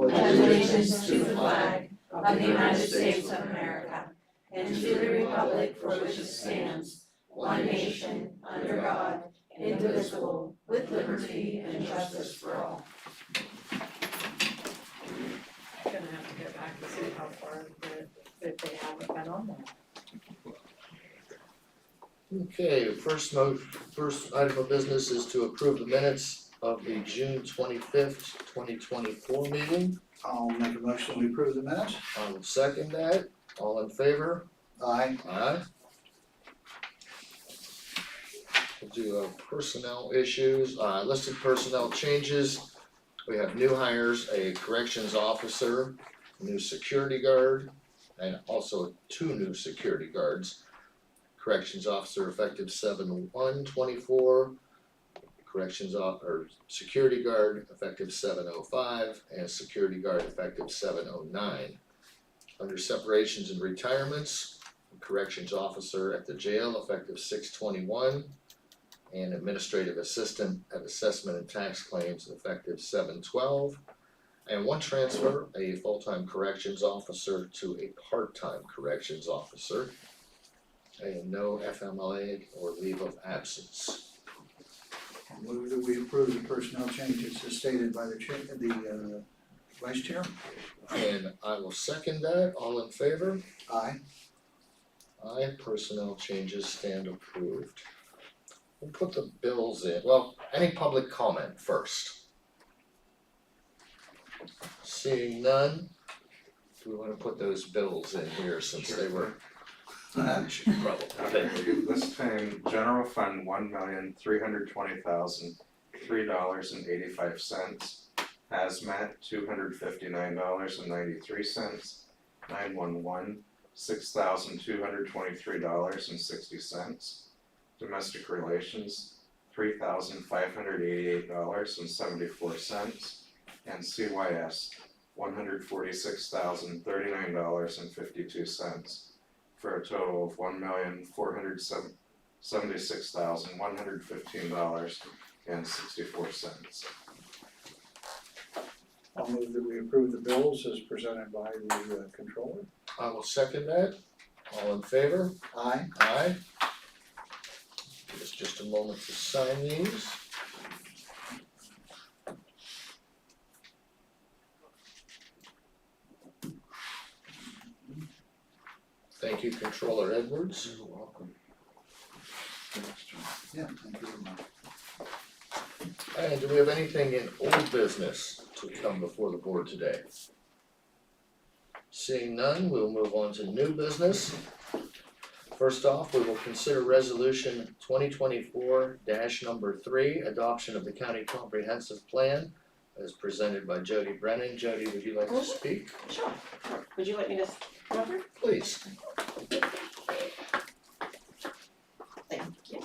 pledge allegiance to the flag of the United States of America and to the republic for which it stands, one nation, under God, indivisible, with liberty and justice for all. I'm gonna have to go back and see how far that they haven't been on that. Okay, first item of business is to approve the minutes of the June 25th, 2024 meeting. I'll make a motion to approve the minutes. I will second that. All in favor? Aye. Aye. We'll do personnel issues, listed personnel changes. We have new hires, a corrections officer, new security guard, and also 2 new security guards. Corrections officer effective 7/1/24, security guard effective 7/05, and security guard effective 7/09. Under separations and retirements, corrections officer at the jail effective 6/21, and administrative assistant at assessment and tax claims effective 7/12. And 1 transfer, a full-time corrections officer to a part-time corrections officer. And no FMLA or leave of absence. I'll move that we approve the personnel changes as stated by the vice chair. And I will second that. All in favor? Aye. Aye, personnel changes stand approved. We'll put the bills in. Well, any public comment first? Seeing none, do we wanna put those bills in here since they were should probably. Okay, this time, general fund $1,320,003.85. Hazmat $259.93. 911 $6,223.60. Domestic relations $3,588.74. And CYS $146,039.52. For a total of $1,476,115.64. I'll move that we approve the bills as presented by the controller. I will second that. All in favor? Aye. Aye. Give us just a moment to sign these. Thank you, Controller Edwards. You're welcome. Yeah, thank you very much. And do we have anything in old business to come before the board today? Seeing none, we'll move on to new business. First off, we will consider resolution 2024-3, adoption of the county comprehensive plan as presented by Jody Brennan. Jody, would you like to speak? Sure. Would you like me to go over? Please. Thank you.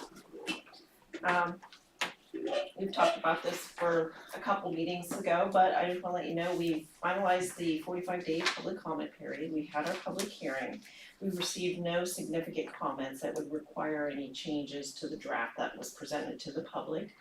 We've talked about this for a couple meetings ago, but I just wanna let you know, we finalized the 45-day public comment period. We had our public hearing. We received no significant comments that would require any changes to the draft that was presented to the public.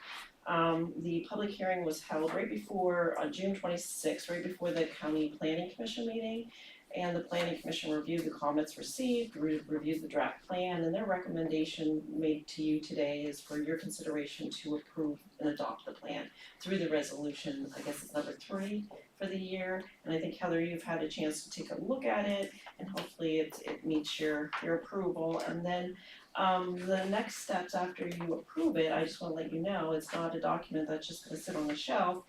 The public hearing was held right before, on June 26th, right before the county planning commission meeting. And the planning commission reviewed the comments received, reviewed the draft plan, and their recommendation made to you today is for your consideration to approve and adopt the plan through the resolution. I guess it's number 3 for the year, and I think Heather, you've had a chance to take a look at it, and hopefully it meets your approval. And then the next steps after you approve it, I just wanna let you know, it's not a document that's just gonna sit on the shelf.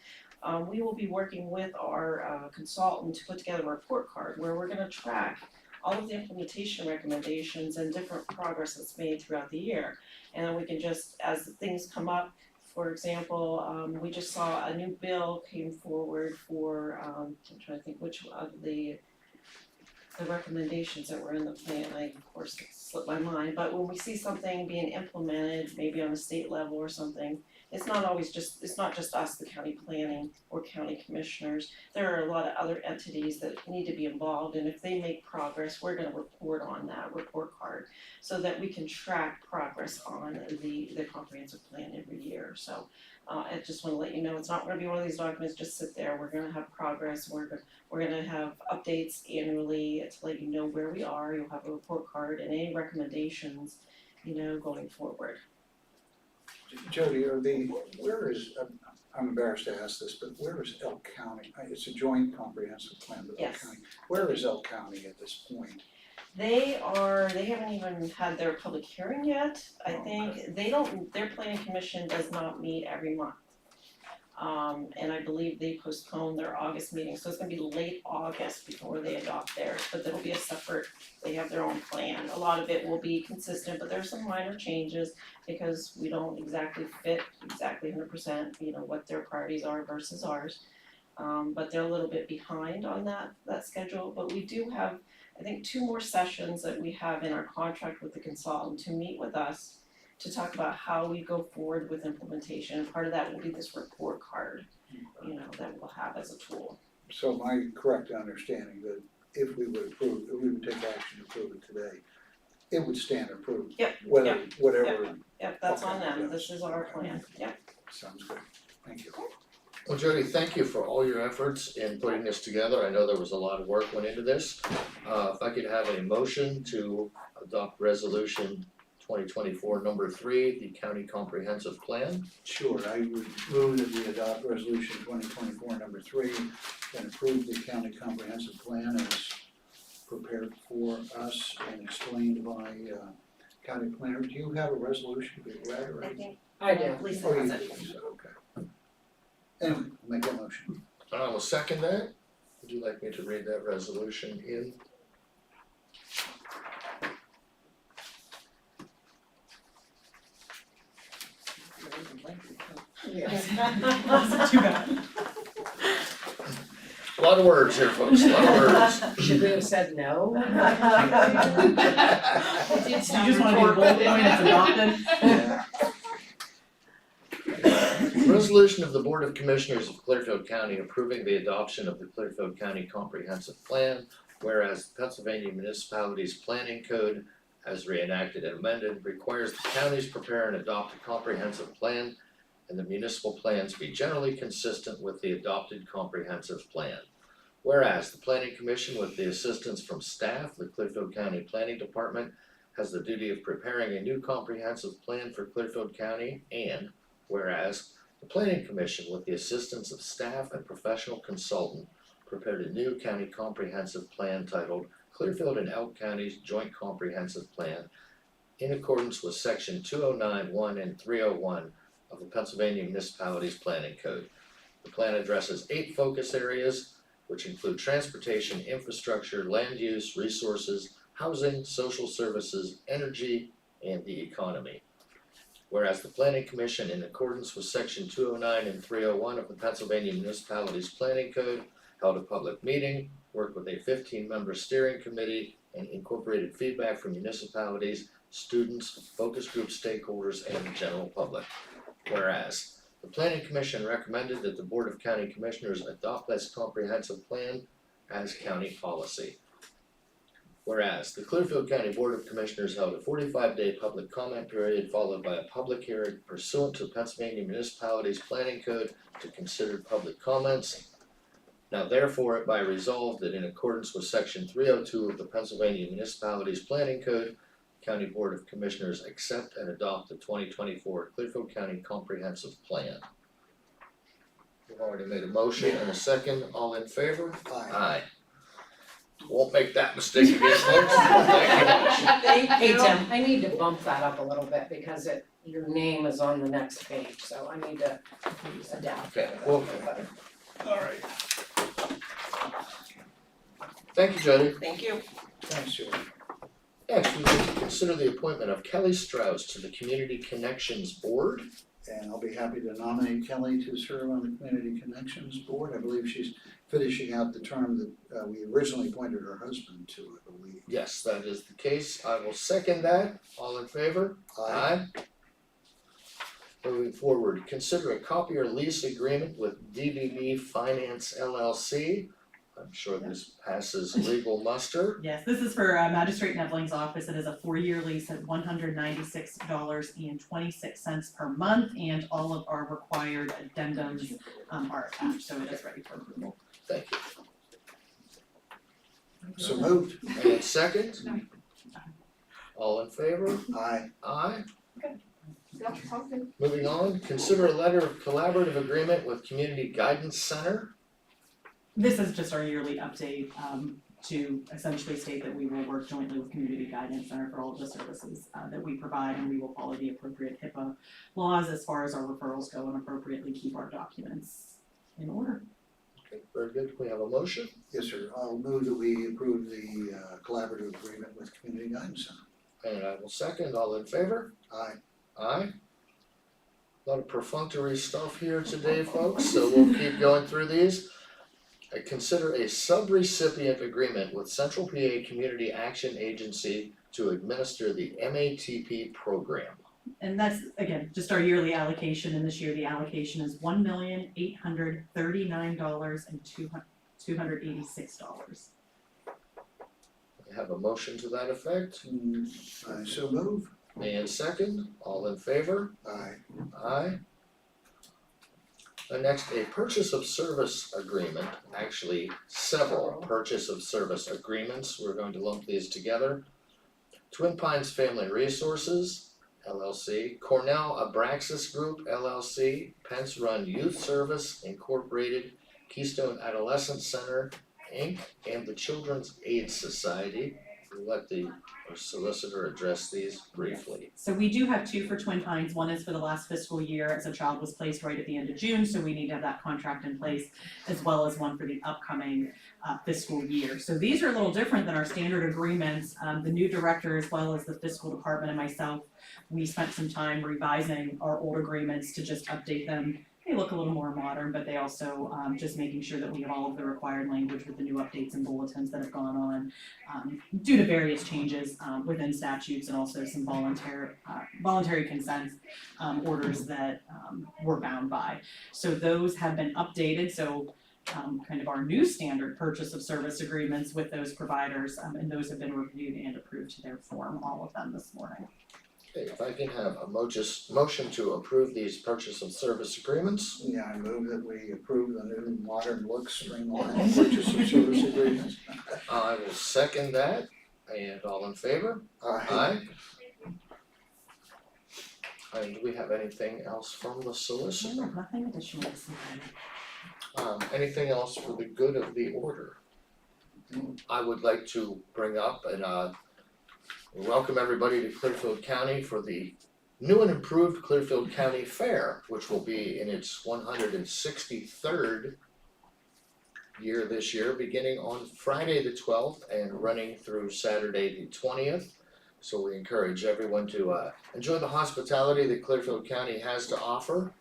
We will be working with our consultant to put together a report card where we're gonna track all of the implementation recommendations and different progress that's made throughout the year. And then we can just, as things come up, for example, we just saw a new bill came forward for, I'm trying to think which of the recommendations that were in the plan, of course it slipped my mind, but when we see something being implemented, maybe on a state level or something, it's not always just, it's not just us, the county planning or county commissioners. There are a lot of other entities that need to be involved, and if they make progress, we're gonna report on that report card so that we can track progress on the comprehensive plan every year. So I just wanna let you know, it's not gonna be one of these documents just sit there. We're gonna have progress, we're gonna have updates annually to let you know where we are. You'll have a report card and any recommendations, going forward. Jody, where is, I'm embarrassed to ask this, but where is Elk County? It's a joint comprehensive plan with Elk Yes. County. Where is Elk County at this point? They haven't even had their public hearing yet. I think their planning commission does not meet every month. And I believe they postponed their August meeting, so it's gonna be late August before they adopt theirs, but it'll be a separate, they have their own plan. A lot of it will be consistent, but there's some minor changes because we don't exactly fit 100%, what their priorities are versus ours. But they're a little bit behind on that schedule, but we do have, I think, 2 more sessions that we have in our contract with the consultant to meet with us to talk about how we go forward with implementation, and part of that will be this report card, that we'll have as a tool. So my correct understanding that if we would take action to approve it today, it would stand approved. Yep, Whatever, Yep, that's on Okay, them, yeah. this is our plan, yep. sounds good, thank you. Well, Jody, thank you for all your efforts in putting this together. I know there was a lot of work went into this. If I could have a motion to adopt resolution 2024 number 3, the county comprehensive plan. Sure, I would move that we adopt resolution 2024 number 3 and approve the county comprehensive plan as prepared for us and explained by county planner. Do you have a resolution to be read or? I think I do. Lisa Oh, has you it. do, okay. Anyway, I'll make that motion. And I will second that. Would you like me to read that resolution in? Wasn't too bad. A lot of words here, folks, a lot of words. Should we have said no? It did You sound just wanna be bold, rhetorical. I mean, it's adopted. Yeah. Resolution of the Board of Commissioners of Clearfield County approving the adoption of the Clearfield County Comprehensive Plan, whereas the Pennsylvania Municipalities Planning Code, as reenacted and amended, requires the counties prepare and adopt a comprehensive plan, and the municipal plans be generally consistent with the adopted comprehensive plan. Whereas the Planning Commission, with the assistance from staff, the Clearfield County Planning Department, has the duty of preparing a new comprehensive plan for Clearfield County, and whereas the Planning Commission, with the assistance of staff and professional consultant, prepared a new county comprehensive plan titled Clearfield and Elk Counties Joint Comprehensive Plan in accordance with section 209(1) and 301 of the Pennsylvania Municipalities Planning Code. The plan addresses 8 focus areas, which include transportation, infrastructure, land use, resources, housing, social services, energy, and the economy. Whereas the Planning Commission, in accordance with section 209 and 301 of the Pennsylvania Municipalities Planning Code, held a public meeting, worked with a 15-member steering committee, and incorporated feedback from municipalities, students, focus group stakeholders, and the general public. Whereas the Planning Commission recommended that the Board of County Commissioners adopt this comprehensive plan as county policy. Whereas the Clearfield County Board of Commissioners held a 45-day public comment period followed by a public hearing pursuant to Pennsylvania Municipalities Planning Code to consider public comments. Now therefore it by resolved that in accordance with section 302 of the Pennsylvania Municipalities Planning Code, County Board of Commissioners accept and adopt the 2024 Clearfield County Comprehensive Plan. We've already made a motion and a second, all in favor? Aye. Aye. Won't make that mistake again, folks. Thank you much. Thank Hey you. Tim, I need to bump that up a little bit because your name is on the next page, so I need to adapt. Okay, well, alright. Thank you, Jody. Thank you. Thanks, Julie. Next, we will consider the appointment of Kelly Strauss to the Community Connections Board. And I'll be happy to nominate Kelly to serve on the Community Connections Board. I believe she's finishing out the term that we originally appointed her husband to, I believe. Yes, that is the case. I will second that. All in favor? Aye. Moving forward, consider a copier lease agreement with DBB Finance LLC. I'm sure this passes legal muster. Yes, this is for Magistrate Nevling's office. It is a 4-year lease at $196.26 per month, and all of our required addendums are attached, so it is ready for approval. Thank you. So moved. And second? All in favor? Aye. Aye. Yeah, sounds good. Moving on, consider a letter of collaborative agreement with Community Guidance Center. This is just our yearly update to essentially state that we will work jointly with Community Guidance Center for all of the services that we provide, and we will follow the appropriate HIPAA laws as far as our referrals go and appropriately keep our documents in order. Okay, very good. Can we have a motion? Yes, sir. I'll move that we approve the collaborative agreement with Community Guidance Center. And I will second. All in favor? Aye. Aye. A lot of perfunctory stuff here today, folks, so we'll keep going through these. Consider a sub-recipient agreement with Central PA Community Action Agency to administer the MATP program. And that's, again, just our yearly allocation, and this year the allocation is $1,839,286. We have a motion to that effect. I so move. And second, all in favor? Aye. Aye. Next, a purchase of service agreement, actually several purchase of service agreements, we're going to lump these together. Twin Pines Family Resources LLC, Cornell Abraxas Group LLC, Pence Run Youth Service Incorporated, Keystone Adolescent Center Inc., and the Children's Aid Society. We'll let our solicitor address these briefly. So we do have two for Twin Pines. One is for the last fiscal year, as a child was placed right at the end of June, so we need to have that contract in place, as well as one for the upcoming fiscal year. So these are a little different than our standard agreements. The new director, as well as the fiscal department and myself, we spent some time revising our old agreements to just update them. They look a little more modern, but they also just making sure that we have all of the required language with the new updates and bulletins that have gone on due to various changes within statutes, and also some voluntary consent orders that we're bound by. So those have been updated, so kind of our new standard purchase of service agreements with those providers, and those have been reviewed and approved to their form, all of them this morning. Okay, if I can have a motion to approve these purchase of service agreements. Yeah, I move that we approve the new modern look streamlined purchase of service agreements. I will second that, and all in favor? Aye. And do we have anything else from the solicitor? Nothing additional this morning. Anything else for the good of the order? I would like to bring up and welcome everybody to Clearfield County for the new and improved Clearfield County Fair, which will be in its 163rd year this year, beginning on Friday the 12th and running through Saturday the 20th. So we encourage everyone to enjoy the hospitality that Clearfield County has to offer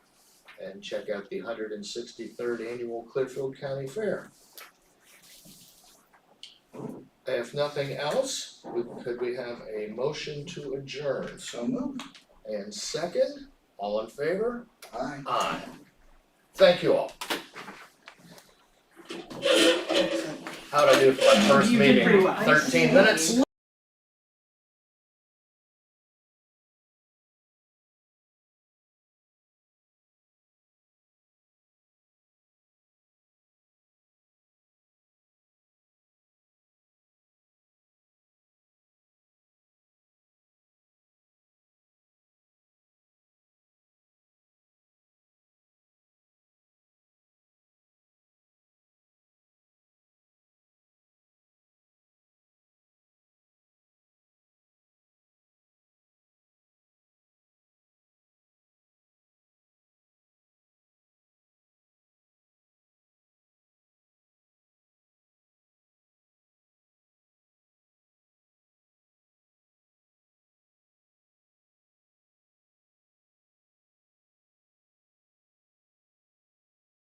and check out the 163rd annual Clearfield County Fair. If nothing else, could we have a motion to adjourn? So moved. And second, all in favor? Aye. Aye. Thank you all. How'd I do for my first You did meeting? pretty well. 13 minutes?